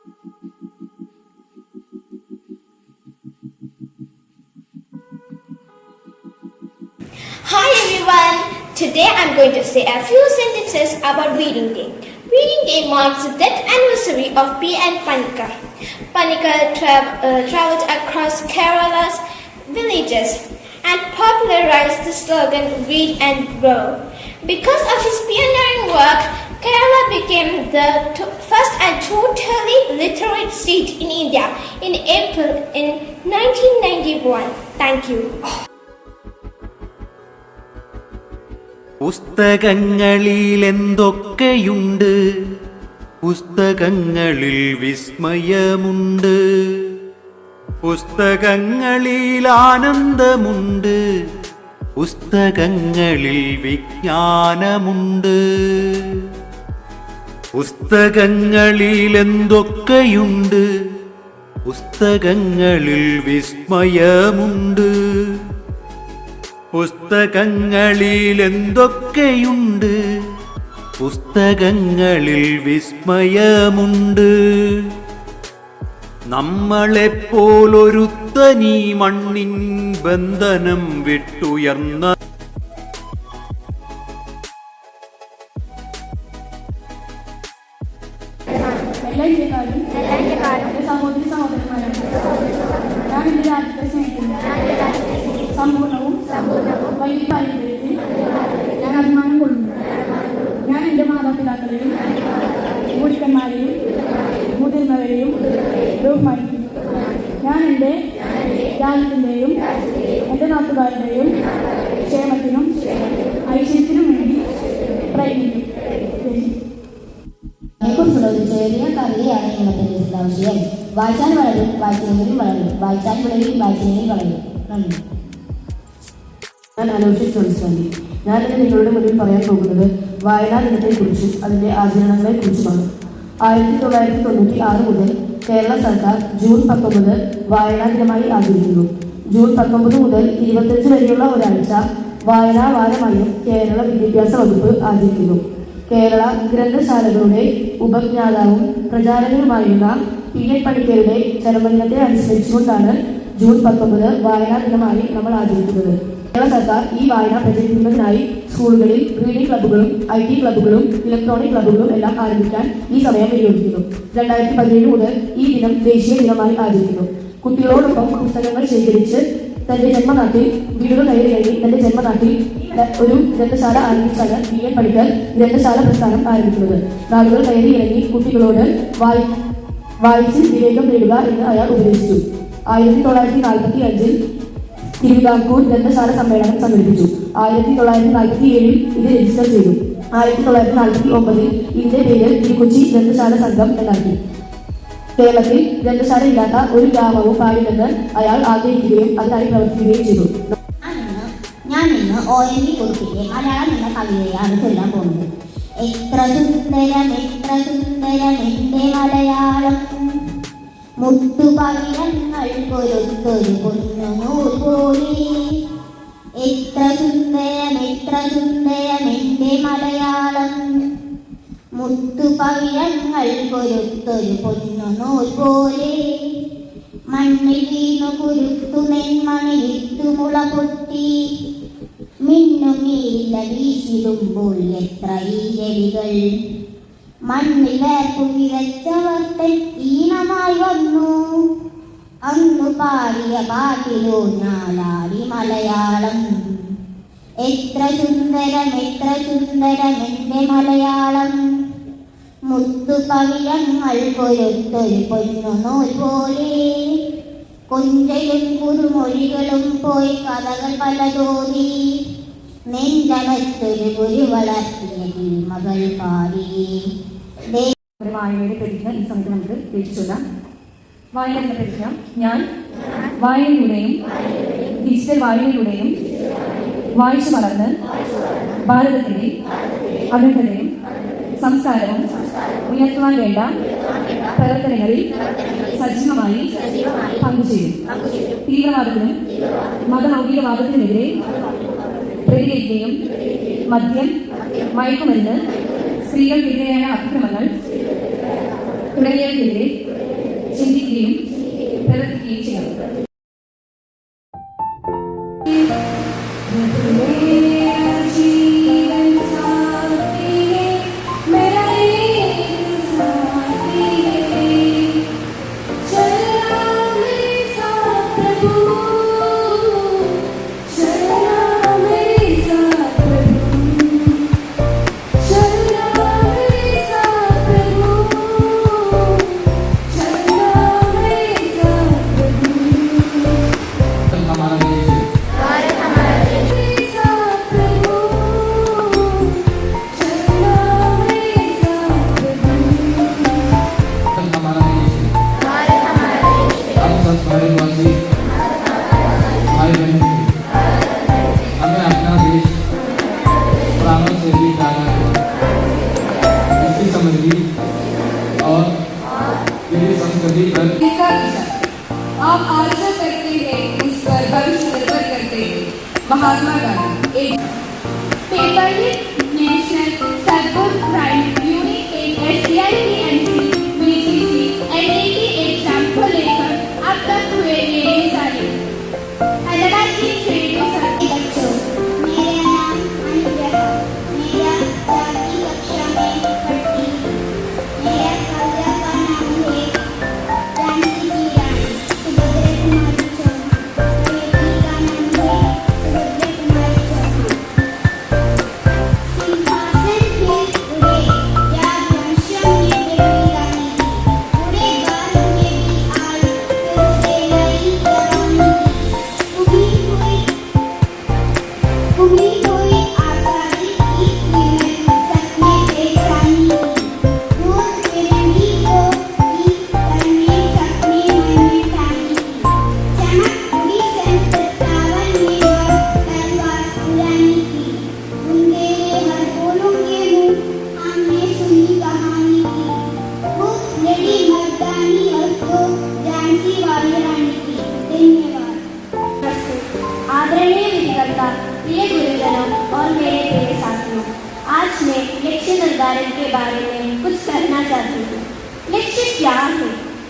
Hi everyone! Today I'm going to say a few sentences about Reading Day. Reading Day marks the death anniversary of P.N. Panikkar. Panikkar traveled across Kerala's villages and popularized the slogan Read and Grow. Because of his pioneering work, Kerala became the first and totally literate state in India in April in 1991. Thank you. പുസ്തകങ്ങളിൽ എന്തൊക്കെയുണ്ട്, പുസ്തകങ്ങളിൽ വിസ്മയമുണ്ട്, പുസ്തകങ്ങളിൽ ആനന്ദമുണ്ട്, പുസ്തകങ്ങളിൽ വിജ്ഞാനമുണ്ട്. പുസ്തകങ്ങളിൽ എന്തൊക്കെയുണ്ട്, പുസ്തകങ്ങളിൽ വിസ്മയമുണ്ട്, പുസ്തകങ്ങളിൽ എന്തൊക്കെയുണ്ട്, പുസ്തകങ്ങളിൽ വിസ്മയമുണ്ട്. നമ്മളെപ്പോലൊരുത്തനീ മണ്ണിൻ ബന്ധനം വിട്ടുയർന്ന എല്ലാ ഇന്ത്യക്കാരും സഹോദരി സഹോദരന്മാരാണ്. ഞാൻ എൻ്റെ രാജ്യത്തെ സ്നേഹിക്കുന്നു. സമ്പൂർണവും വലിയ പാരമ്പര്യത്തിൽ ഞാൻ അഭിമാനം കൊള്ളുന്നു. ഞാൻ എൻ്റെ മാതാപിതാക്കളെയും ഗുരുക്കന്മാരെയും മുതിർന്നവരെയും ബഹുമാനിക്കുന്നു. ഞാൻ എൻ്റെ രാജ്യത്തിൻ്റെയും എൻ്റെ നാട്ടുകാരുടെയും ക്ഷേമത്തിനും ഐശ്വര്യത്തിനും വേണ്ടി പ്രയത്നിക്കും. കുറിച്ചുള്ള ഒരു ചെറിയ കവിതയാണ് ഇന്നത്തെ വിഷയം. വായിച്ചാൽ വളരും, വായിച്ചില്ലെങ്കിലും വളരും, വായിച്ചാൽ വിളയും, വായിച്ചില്ലെങ്കിൽ വളരും. നന്ദി. ഞാൻ അലോഷ്യസ് ജോൺസ്വാമി. ഞാനിന്ന് നിങ്ങളുടെ മുന്നിൽ പറയാൻ പോകുന്നത് വായനാ ദിനത്തെക്കുറിച്ചും അതിൻ്റെ ആചരണങ്ങളെക്കുറിച്ചുമാണ്. 1996 മുതൽ കേരള സർക്കാർ ജൂൺ 19 വായനാ ദിനമായി ആചരിക്കുന്നു. ജൂൺ 19 മുതൽ 25 വരെയുള്ള ഒരാഴ്ച വായനാ വാരമായും കേരള വിദ്യാഭ്യാസ വകുപ്പ് ആചരിക്കുന്നു. കേരള ഗ്രന്ഥശാലകളുടെ ഉപജ്ഞാതാവും പ്രചാരകനുമായിരുന്ന P.N. പണിക്കരുടെ ചരമദിനത്തെ അനുസ്മരിച്ചുകൊണ്ടാണ് ജൂൺ 19 വായനാ ദിനമായി നമ്മൾ ആചരിക്കുന്നത്. കേരള സർക്കാർ ഈ വായന പ്രചരിപ്പിക്കുന്നതിനായി സ്കൂളുകളിൽ റീഡിംഗ് ക്ലബ്ബുകളും IT ക്ലബ്ബുകളും ഇലക്ട്രോണിക് ക്ലബ്ബുകളും എല്ലാം ആരംഭിക്കാൻ ഈ സമയം വിനിയോഗിക്കുന്നു. 2017 മുതൽ ഈ ദിനം ദേശീയ ദിനമായി ആചരിക്കുന്നു. കുട്ടികളോടൊപ്പം പുസ്തകങ്ങൾ ശേഖരിച്ച് തന്റെ ജന്മനാട്ടിൽ വീടുകൾ കയറിയിറങ്ങി തന്റെ ജന്മനാട്ടിൽ ഒരു ഗ്രന്ഥശാല ആരംഭിച്ചാണ് P.N. പണിക്കർ ഗ്രന്ഥശാല പ്രസ്ഥാനം ആരംഭിക്കുന്നത്. നാടുകൾ കയറിയിറങ്ങി കുട്ടികളോട് വായിച്ച് വിവേകം നേടുക എന്ന് അയാൾ ഉപദേശിച്ചു. 1945 തിരുവിതാംകൂർ ഗ്രന്ഥശാല സമ്മേളനം സംഘടിപ്പിച്ചു. 1947 ഇത് രജിസ്റ്റർ ചെയ്തു. 1949 ഇതിന്റെ പേര് തിരുക്കൊച്ചി ഗ്രന്ഥശാല സംഘം എന്നാക്കി. കേരളത്തിൽ ഗ്രന്ഥശാല ഇല്ലാത്ത ഒരു ഗ്രാമവും പാടില്ലെന്ന് അയാൾ ആഗ്രഹിക്കുകയും അതിനായി പ്രവർത്തിക്കുകയും ചെയ്തു. ഞാൻ ഇന്ന് ONV കുറിപ്പിന്റെ മലയാളം എന്ന കവിതയാണ് ചൊല്ലാൻ പോകുന്നത്. എത്ര സുന്ദരം എന്റെ മലയാളം, മുത്തുപവിഴങ്ങൾ കൊരുത്തൊരു പൊന്നുനൂൽ പോലെ. എത്ര സുന്ദരം എന്റെ മലയാളം, മുത്തുപവിഴങ്ങൾ കൊരുത്തൊരു പൊന്നുനൂൽ പോലെ. മണ്ണിൽ വീണു കുരുത്തു നെന്മണിയിട്ടു മുള പൊട്ടി, മിന്നുമീല വീശിടുമ്പോൾ എത്ര ഈരവികൾ. മണ്ണിൽ വേർപ്പു വിതച്ചവർത്തൻ ഈണമായി വന്നു, അന്നു പാടിയ പാട്ടിലോ നാലാടി മലയാളം. എത്ര സുന്ദരം എന്റെ മലയാളം, മുത്തുപവിഴങ്ങൾ കൊരുത്തൊരു പൊന്നുനൂൽ പോലെ. കൊഞ്ചലും കുറുമൊഴികളും പോയി കഥകൾ പലതോതി, നെഞ്ചമത്തൊരു ഗുരു വളർത്തിയ മകൾ പാടി. വായനയുടെ പ്രതിജ്ഞ ഈ സമയത്ത് നമുക്ക് രചിച്ചുള്ള വായനയുടെ പ്രതിജ്ഞ. ഞാൻ വായനയിലൂടെയും ഡിജിറ്റൽ വായനയിലൂടെയും വായിച്ചു വളർന്ന് ഭാരതത്തിന്റെ അഖണ്ഡതയും സംസ്കാരവും ഉയർത്തുവാൻ വേണ്ട പ്രവർത്തനങ്ങളിൽ സജീവമായി പങ്കുചേരും. തീവ്രവാദത്തിനും മതമൗലികവാദത്തിനുമെതിരെ പ്രതികരിക്കുകയും മദ്യം, മയക്കുമരുന്ന്, സ്ത്രീകൾക്കെതിരെയായ അതിക്രമങ്ങൾ തുടങ്ങിയവയ്ക്കെതിരെ ചിന്തിക്കുകയും പ്രവർത്തിക്കുകയും ചെയ്യണം. हमें अपना देश पुरानों से भी प्यारा है, इसकी समृद्धि और इसकी संस्कृति पर आप आशा करते हैं उस पर भविष्य निर्भर करते हैं। महात्मा गांधी एक Paperless National Circuit Crime Unit in SCIPMC, BCC, NAT exam को लेकर अब तक हुए मेरे सारे हैदराबाद की रेडियो बच्चों, मेरा नाम अनुग्रह, मेरा 4वीं कक्षा में पढ़ती हूँ। मेरा कविता का नाम है झांसी की रानी सुभद्रा कुमारी चौहान। बेटी का नाम है सुभद्रा कुमारी चौहान। सिंहासन पे उड़े या वंशम ने देवी रानी की, उड़े बाल में भी आई फिर से नई जवानी की। उगी हुई आजादी की कीमत सपने पहचानी की। दूर तिरंगी को भी करने सपने मन में ठानी की। चमक उड़ी सन 57 में वह तलवार उड़ानी की। बुंदेले हर बोलोगे मुँह हमने सुनी कहानी की। वो लड़ी मर्दानी और तो झांसी वाली रानी की। धन्यवाद। आदरणीय विधिकर्ता, प्रिय गुरुजनों और मेरे प्रिय साथियों, आज मैं लक्ष्य निर्धारण के बारे में कुछ कहना चाहती हूँ। लक्ष्य क्या है?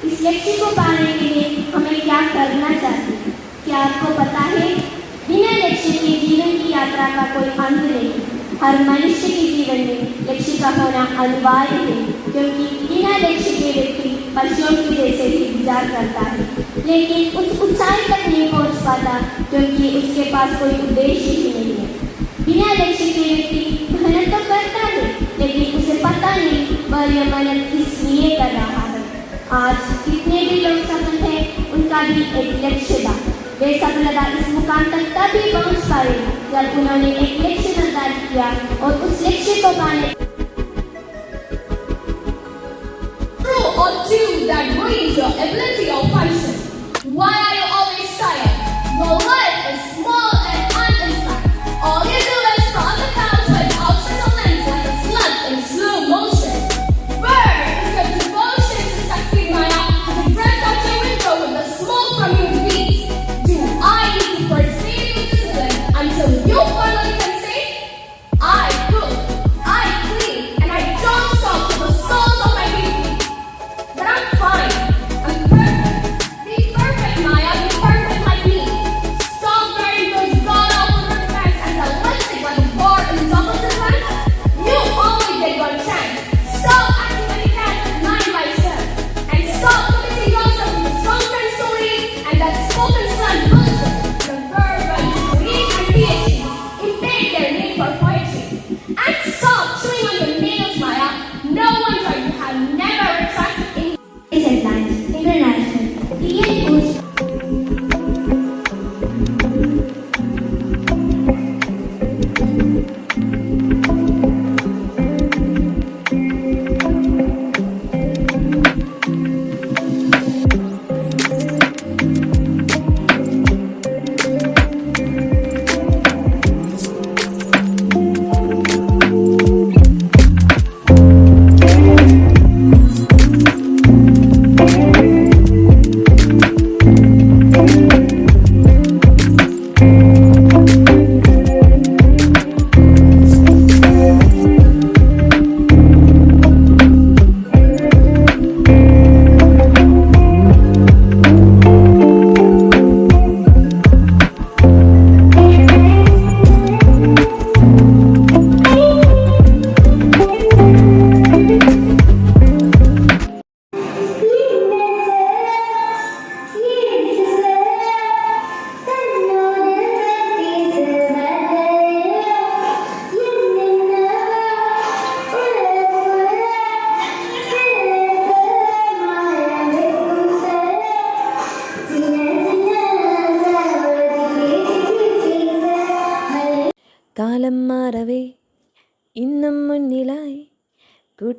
इस लक्ष्य को पाने के लिए हमें क्या करना चाहिए? क्या आपको पता है? बिना लक्ष्य के जीवन की यात्रा का कोई अंत नहीं। हर मनुष्य के जीवन में लक्ष्य का होना अनिवार्य है, क्योंकि बिना लक्ष्य के व्यक्ति पशुओं के जैसे ही गुजार करता है, लेकिन उस ऊंचाई तक नहीं पहुंच पाता क्योंकि उसके पास कोई उद्देश्य ही नहीं है। बिना लक्ष्य के व्यक्ति मेहनत तो करता है, लेकिन उसे पता नहीं वह यह मेहनत किस लिए कर रहा है। आज कितने भी लोग सफल हैं, उनका भी एक लक्ष्य था। वे सफलता इस मुकाम तक तभी पहुंच पाए जब उन्होंने एक लक्ष्य निर्धारित किया और उस लक्ष्य को पाने True or two that brings your ability or function. Why are you always tired? Your life is small and uninspired. All you do is run the couch with options of lens like a slug in slow motion. Where is your devotion to succeed, Maya? The breath out your window with the smoke from your feet. Do I need to persuade you discipline until you finally can say, I cook, I clean, and I don't stop till the soles of my feet. But I'm fine. I'm perfect. Be perfect, Maya.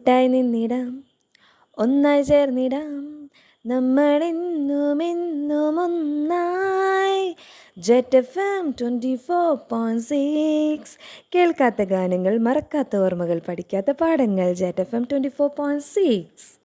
കൂട്ടായി നിന്നിടാം, ഒന്നായി ചേർന്നിടാം, നമ്മളെന്നുമെന്നും ഒന്നായി. Jet FM 24.6. കേൾക്കാത്ത ഗാനങ്ങൾ, മറക്കാത്ത ഓർമ്മകൾ, പഠിക്കാത്ത പാഠങ്ങൾ. Jet FM 24.6.